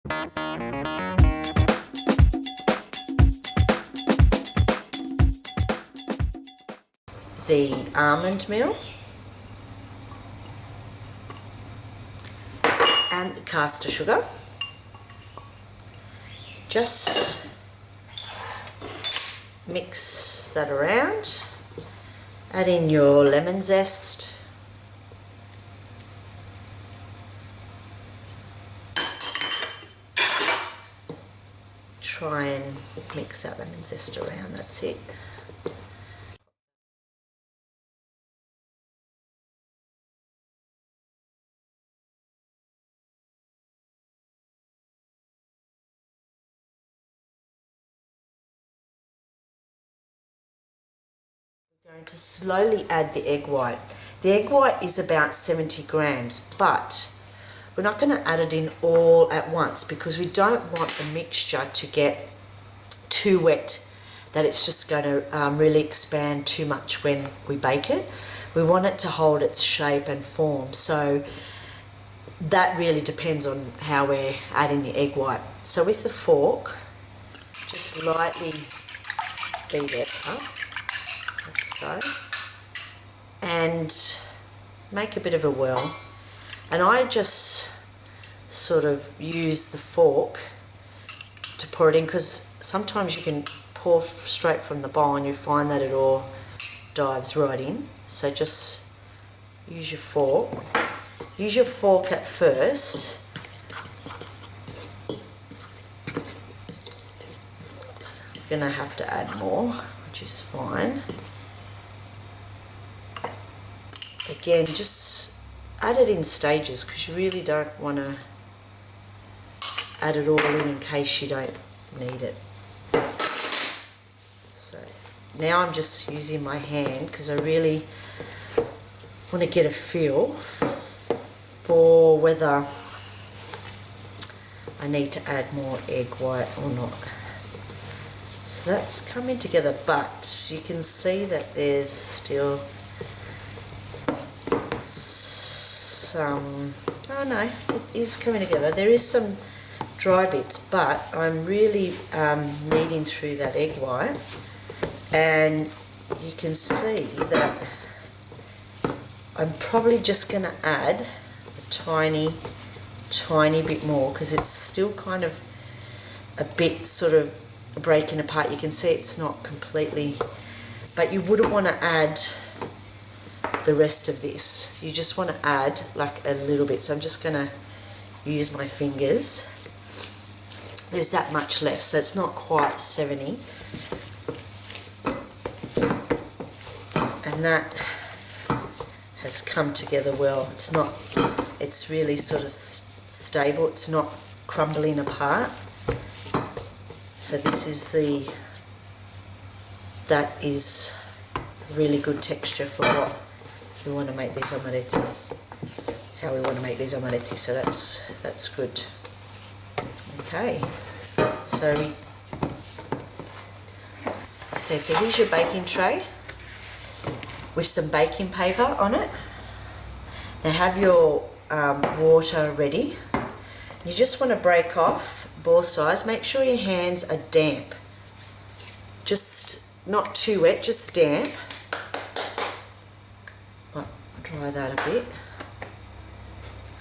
The almond meal and the caster sugar. Just mix that around. Add in your lemon zest. Try and mix that lemon zest around, that's it. We're going to slowly add the egg white. The egg white is about 70 grams, but we're not going to add it in all at once because we don't want the mixture to get too wet that it's just going to really expand too much when we bake it. We want it to hold its shape and form, so that really depends on how we're adding the egg white. So with the fork, just lightly beat it up, like so, and make a bit of a whirl. And I just sort of use the fork to pour it in, because sometimes you can pour straight from the bowl and you find that it all dives right in. So just use your fork. Use your fork at first. You're going to have to add more, which is fine. Again, just add it in stages because you really don't want to add it all in case you don't need it. So now I'm just using my hand because I really want to get a feel for whether I need to add more egg white or not. So that's coming together, but you can see that there's still some, oh no, it is coming together. There is some dry bits, but I'm really kneading through that egg white, and you can see that I'm probably just going to add a tiny bit more because it's still kind of a bit sort of breaking apart. You can see it's not completely, but you wouldn't want to add the rest of this. You just want to add like a little bit. So I'm just going to use my fingers. There's that much left, so it's not quite 70. And that has come together well. It's really sort of stable. It's not crumbling apart. So this is that is really good texture for what we want to make these amaretti, how we want to make these amaretti, so that's good. Okay, so here's your baking tray with some baking paper on it. Now have your water ready. You just want to break off ball size. Make sure your hands are damp, just not too wet, just damp. I'll dry that a bit.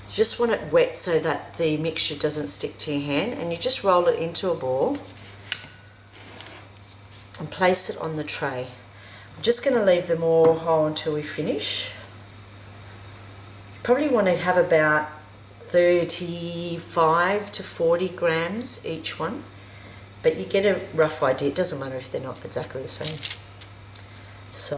You just want it wet so that the mixture doesn't stick to your hand, and you just roll it into a ball and place it on the tray. I'm just going to leave them all whole until we finish. You probably want to have about 35 to 40 grams each one, but you get a rough idea. It doesn't matter if they're not exactly the same. So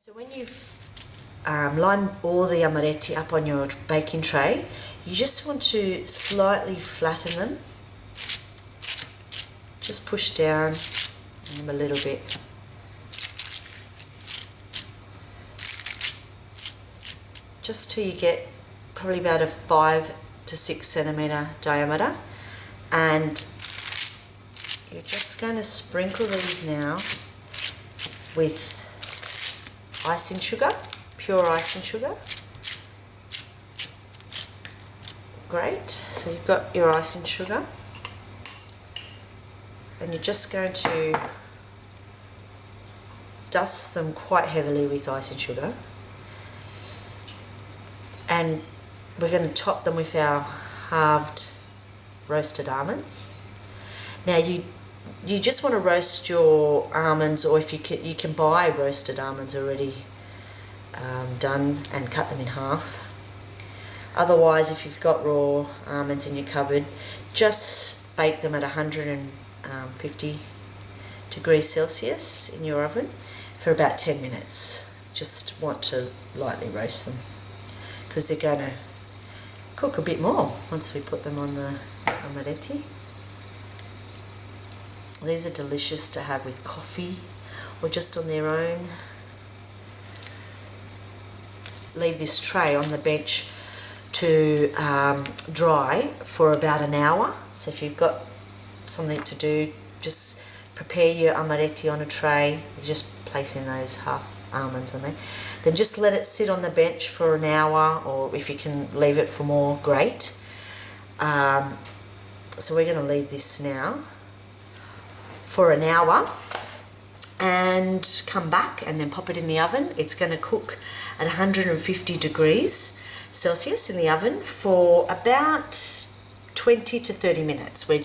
So when you've lined all the amaretti up on your baking tray, you just want to slightly flatten them. Just push down them a little bit. Just till you get probably about a 5 to 6 centimetre diameter, and you're just going to sprinkle these now with icing sugar, pure icing sugar. Great, so you've got your icing sugar, and you're just going to dust them quite heavily with icing sugar, and we're going to top them with our halved roasted almonds. Now you just want to roast your almonds, or if you can buy roasted almonds already done and cut them in half. Otherwise, if you've got raw almonds in your cupboard, just bake them at 150 degrees Celsius in your oven for about 10 minutes. Just want to lightly roast them because they're going to cook a bit more once we put them on the Amaretti. These are delicious to have with coffee or just on their own. Leave this tray on the bench to dry for about an hour. So if you've got something to do, just prepare your Amaretti on a tray. You're just placing those half almonds on there. Then just let it sit on the bench for an hour, or if you can leave it for more, great. So we're going to leave this now for an hour and come back and then pop it in the oven. It's going to cook at 150 degrees Celsius in the oven for about 20 to 30 minutes. We're